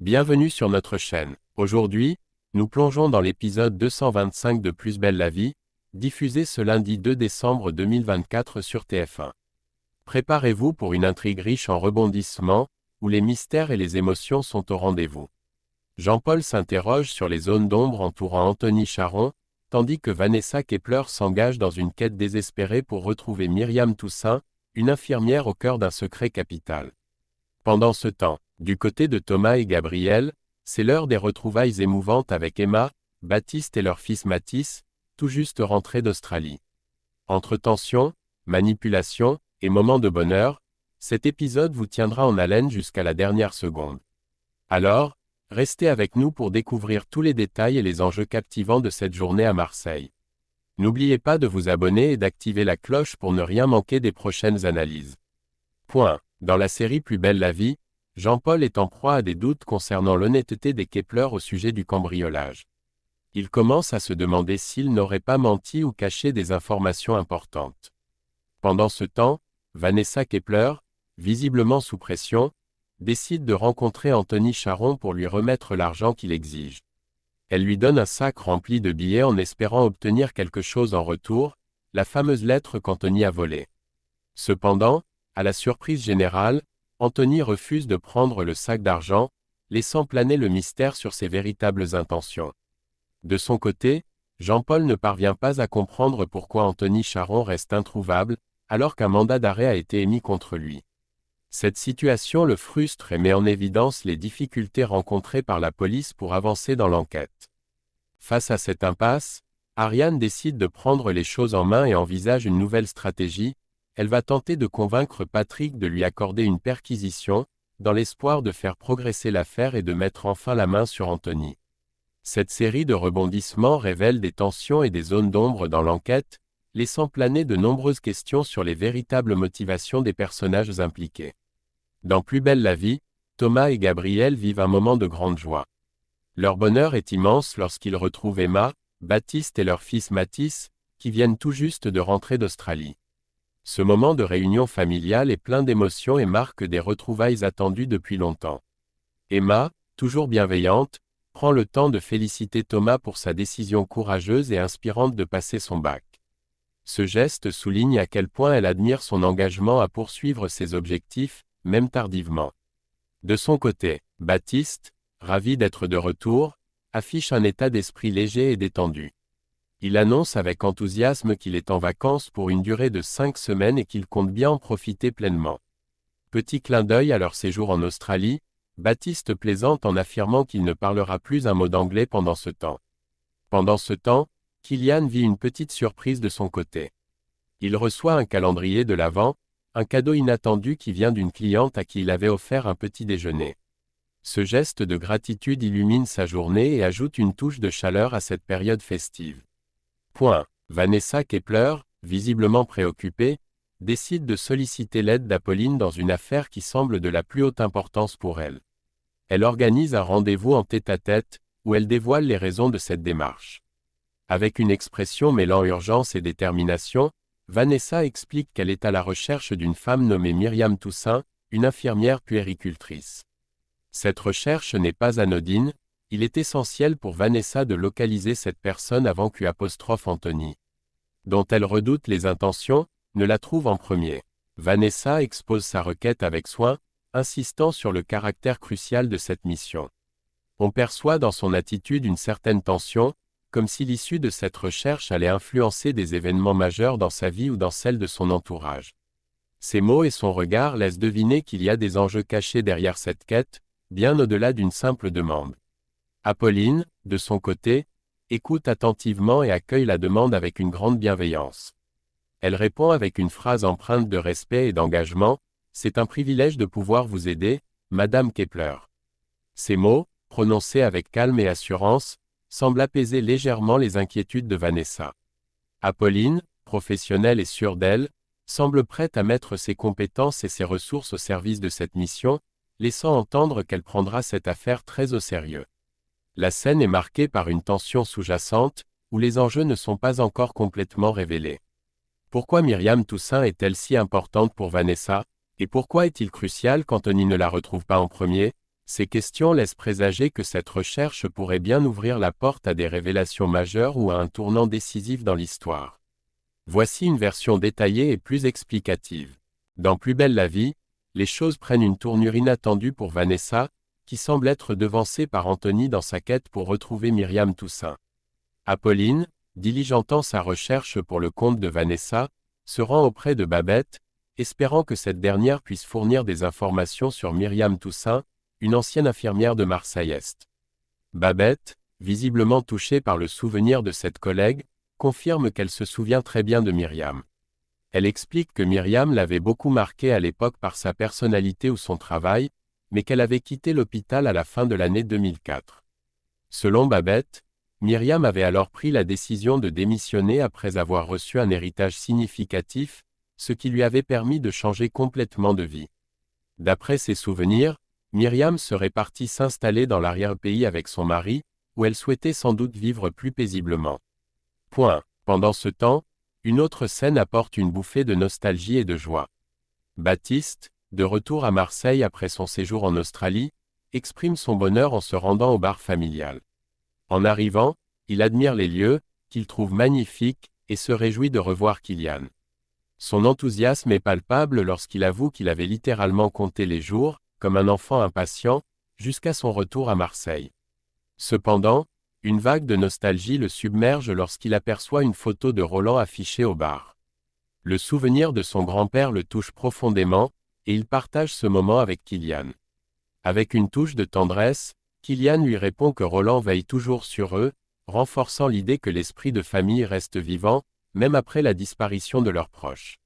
Bienvenue sur notre chaîne. Aujourd'hui, nous plongeons dans l'épisode 225 de Plus belle la vie, diffusé ce lundi 2 décembre 2024 sur TF1. Préparez-vous pour une intrigue riche en rebondissements, où les mystères et les émotions sont au rendez-vous. Jean-Paul s'interroge sur les zones d'ombre entourant Anthony Charon, tandis que Vanessa Kepler s'engage dans une quête désespérée pour retrouver Myriam Toussaint, une infirmière au cœur d'un secret capital. Pendant ce temps, du côté de Thomas et Gabriel, c'est l'heure des retrouvailles émouvantes avec Emma, Baptiste et leur fils Mathis, tout juste rentrés d'Australie. Entre tension, manipulation et moments de bonheur, cet épisode vous tiendra en haleine jusqu'à la dernière seconde. Alors, restez avec nous pour découvrir tous les détails et les enjeux captivants de cette journée à Marseille. N'oubliez pas de vous abonner et d'activer la cloche pour ne rien manquer des prochaines analyses. Dans la série Plus belle la vie, Jean-Paul est en proie à des doutes concernant l'honnêteté des Kepler au sujet du cambriolage. Il commence à se demander s'il n'aurait pas menti ou caché des informations importantes. Pendant ce temps, Vanessa Kepler, visiblement sous pression, décide de rencontrer Anthony Charon pour lui remettre l'argent qu'il exige. Elle lui donne un sac rempli de billets en espérant obtenir quelque chose en retour, la fameuse lettre qu'Anthony a volée. Cependant, à la surprise générale, Anthony refuse de prendre le sac d'argent, laissant planer le mystère sur ses véritables intentions. De son côté, Jean-Paul ne parvient pas à comprendre pourquoi Anthony Charon reste introuvable, alors qu'un mandat d'arrêt a été émis contre lui. Cette situation le frustre et met en évidence les difficultés rencontrées par la police pour avancer dans l'enquête. Face à cette impasse, Ariane décide de prendre les choses en main et envisage une nouvelle stratégie. Elle va tenter de convaincre Patrick de lui accorder une perquisition, dans l'espoir de faire progresser l'affaire et de mettre enfin la main sur Anthony. Cette série de rebondissements révèle des tensions et des zones d'ombre dans l'enquête, laissant planer de nombreuses questions sur les véritables motivations des personnages impliqués. Dans Plus belle la vie, Thomas et Gabriel vivent un moment de grande joie. Leur bonheur est immense lorsqu'ils retrouvent Emma, Baptiste et leur fils Mathis, qui viennent tout juste de rentrer d'Australie. Ce moment de réunion familiale est plein d'émotions et marque des retrouvailles attendues depuis longtemps. Emma, toujours bienveillante, prend le temps de féliciter Thomas pour sa décision courageuse et inspirante de passer son bac. Ce geste souligne à quel point elle admire son engagement à poursuivre ses objectifs, même tardivement. De son côté, Baptiste, ravi d'être de retour, affiche un état d'esprit léger et détendu. Il annonce avec enthousiasme qu'il est en vacances pour une durée de 5 semaines et qu'il compte bien en profiter pleinement. Petit clin d'œil à leur séjour en Australie, Baptiste plaisante en affirmant qu'il ne parlera plus un mot d'anglais pendant ce temps. Pendant ce temps, Kylian vit une petite surprise de son côté. Il reçoit un calendrier de l'Avent, un cadeau inattendu qui vient d'une cliente à qui il avait offert un petit déjeuner. Ce geste de gratitude illumine sa journée et ajoute une touche de chaleur à cette période festive. Vanessa Kepler, visiblement préoccupée, décide de solliciter l'aide d'Apolline dans une affaire qui semble de la plus haute importance pour elle. Elle organise un rendez-vous en tête-à-tête, où elle dévoile les raisons de cette démarche. Avec une expression mêlant urgence et détermination, Vanessa explique qu'elle est à la recherche d'une femme nommée Myriam Toussaint, une infirmière puéricultrice. Cette recherche n'est pas anodine. Il est essentiel pour Vanessa de localiser cette personne avant qu'Anthony, dont elle redoute les intentions, ne la trouve en premier. Vanessa expose sa requête avec soin, insistant sur le caractère crucial de cette mission. On perçoit dans son attitude une certaine tension, comme si l'issue de cette recherche allait influencer des événements majeurs dans sa vie ou dans celle de son entourage. Ses mots et son regard laissent deviner qu'il y a des enjeux cachés derrière cette quête, bien au-delà d'une simple demande. Apolline, de son côté, écoute attentivement et accueille la demande avec une grande bienveillance. Elle répond avec une phrase empreinte de respect et d'engagement: « C'est un privilège de pouvoir vous aider, Madame Kepler. » Ces mots, prononcés avec calme et assurance, semblent apaiser légèrement les inquiétudes de Vanessa. Apolline, professionnelle et sûre d'elle, semble prête à mettre ses compétences et ses ressources au service de cette mission, laissant entendre qu'elle prendra cette affaire très au sérieux. La scène est marquée par une tension sous-jacente, où les enjeux ne sont pas encore complètement révélés. Pourquoi Myriam Toussaint est-elle si importante pour Vanessa, et pourquoi est-il crucial qu'Anthony ne la retrouve pas en premier? Ces questions laissent présager que cette recherche pourrait bien ouvrir la porte à des révélations majeures ou à un tournant décisif dans l'histoire. Voici une version détaillée et plus explicative. Dans Plus belle la vie, les choses prennent une tournure inattendue pour Vanessa, qui semble être devancée par Anthony dans sa quête pour retrouver Myriam Toussaint. Apolline, diligentant sa recherche pour le compte de Vanessa, se rend auprès de Babette, espérant que cette dernière puisse fournir des informations sur Myriam Toussaint, une ancienne infirmière de Marseille-Est. Babette, visiblement touchée par le souvenir de cette collègue, confirme qu'elle se souvient très bien de Myriam. Elle explique que Myriam l'avait beaucoup marquée à l'époque par sa personnalité ou son travail, mais qu'elle avait quitté l'hôpital à la fin de l'année 2004. Selon Babette, Myriam avait alors pris la décision de démissionner après avoir reçu un héritage significatif, ce qui lui avait permis de changer complètement de vie. D'après ses souvenirs, Myriam serait partie s'installer dans l'arrière-pays avec son mari, où elle souhaitait sans doute vivre plus paisiblement. Pendant ce temps, une autre scène apporte une bouffée de nostalgie et de joie. Baptiste, de retour à Marseille après son séjour en Australie, exprime son bonheur en se rendant au bar familial. En arrivant, il admire les lieux, qu'il trouve magnifiques, et se réjouit de revoir Kylian. Son enthousiasme est palpable lorsqu'il avoue qu'il avait littéralement compté les jours, comme un enfant impatient, jusqu'à son retour à Marseille. Cependant, une vague de nostalgie le submerge lorsqu'il aperçoit une photo de Roland affichée au bar. Le souvenir de son grand-père le touche profondément, et il partage ce moment avec Kylian. Avec une touche de tendresse, Kylian lui répond que Roland veille toujours sur eux, renforçant l'idée que l'esprit de famille reste vivant, même après la disparition de leurs proches.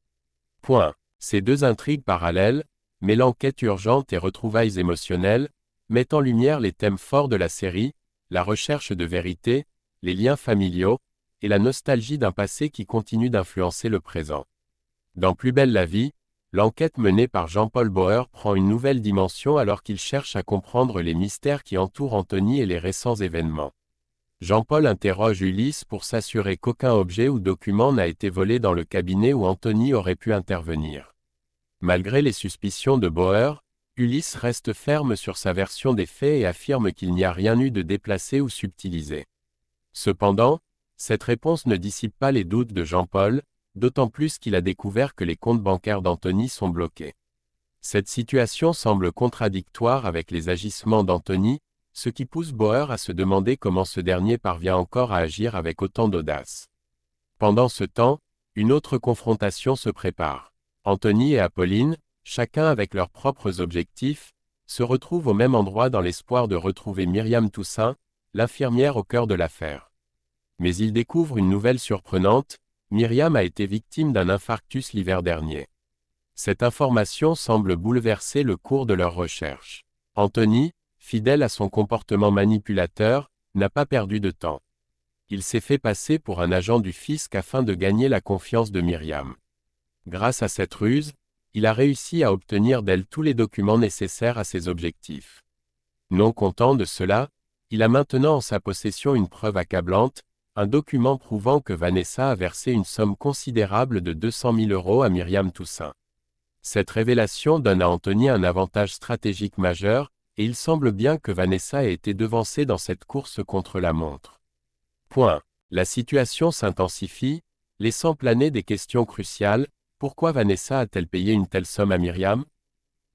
Ces deux intrigues parallèles, mêlant quête urgente et retrouvailles émotionnelles, mettent en lumière les thèmes forts de la série, la recherche de vérité, les liens familiaux, et la nostalgie d'un passé qui continue d'influencer le présent. Dans Plus belle la vie, l'enquête menée par Jean-Paul Bauer prend une nouvelle dimension alors qu'il cherche à comprendre les mystères qui entourent Anthony et les récents événements. Jean-Paul interroge Ulysse pour s'assurer qu'aucun objet ou document n'a été volé dans le cabinet où Anthony aurait pu intervenir. Malgré les suspicions de Bauer, Ulysse reste ferme sur sa version des faits et affirme qu'il n'y a rien eu de déplacé ou subtilisé. Cependant, cette réponse ne dissipe pas les doutes de Jean-Paul, d'autant plus qu'il a découvert que les comptes bancaires d'Anthony sont bloqués. Cette situation semble contradictoire avec les agissements d'Anthony, ce qui pousse Bauer à se demander comment ce dernier parvient encore à agir avec autant d'audace. Pendant ce temps, une autre confrontation se prépare. Anthony et Apolline, chacun avec leurs propres objectifs, se retrouvent au même endroit dans l'espoir de retrouver Myriam Toussaint, l'infirmière au cœur de l'affaire. Mais ils découvrent une nouvelle surprenante, Myriam a été victime d'un infarctus l'hiver dernier. Cette information semble bouleverser le cours de leurs recherches. Anthony, fidèle à son comportement manipulateur, n'a pas perdu de temps. Il s'est fait passer pour un agent du fisc afin de gagner la confiance de Myriam. Grâce à cette ruse, il a réussi à obtenir d'elle tous les documents nécessaires à ses objectifs. Non content de cela, il a maintenant en sa possession une preuve accablante, un document prouvant que Vanessa a versé une somme considérable de 200 000 € à Myriam Toussaint. Cette révélation donne à Anthony un avantage stratégique majeur, et il semble bien que Vanessa ait été devancée dans cette course contre la montre. La situation s'intensifie, laissant planer des questions cruciales. Pourquoi Vanessa a-t-elle payé une telle somme à Myriam?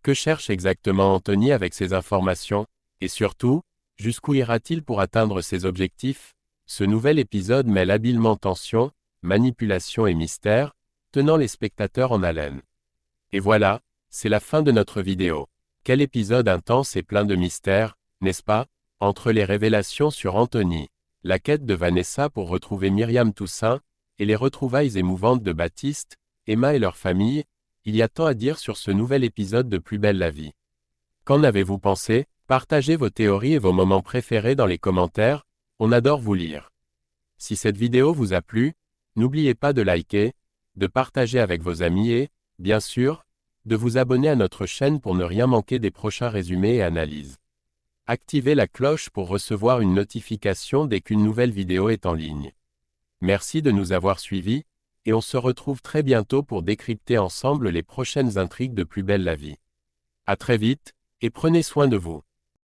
Que cherche exactement Anthony avec ces informations? Et surtout, jusqu'où ira-t-il pour atteindre ses objectifs? Ce nouvel épisode mêle habilement tension, manipulation et mystère, tenant les spectateurs en haleine. Et voilà, c'est la fin de notre vidéo. Quel épisode intense et plein de mystères, n'est-ce pas? Entre les révélations sur Anthony, la quête de Vanessa pour retrouver Myriam Toussaint, et les retrouvailles émouvantes de Baptiste, Emma et leur famille, il y a tant à dire sur ce nouvel épisode de Plus belle la vie. Qu'en avez-vous pensé? Partagez vos théories et vos moments préférés dans les commentaires, on adore vous lire. Si cette vidéo vous a plu, n'oubliez pas de liker, de partager avec vos amis et, bien sûr, de vous abonner à notre chaîne pour ne rien manquer des prochains résumés et analyses. Activez la cloche pour recevoir une notification dès qu'une nouvelle vidéo est en ligne. Merci de nous avoir suivis, et on se retrouve très bientôt pour décrypter ensemble les prochaines intrigues de Plus belle la vie. À très vite, et prenez soin de vous.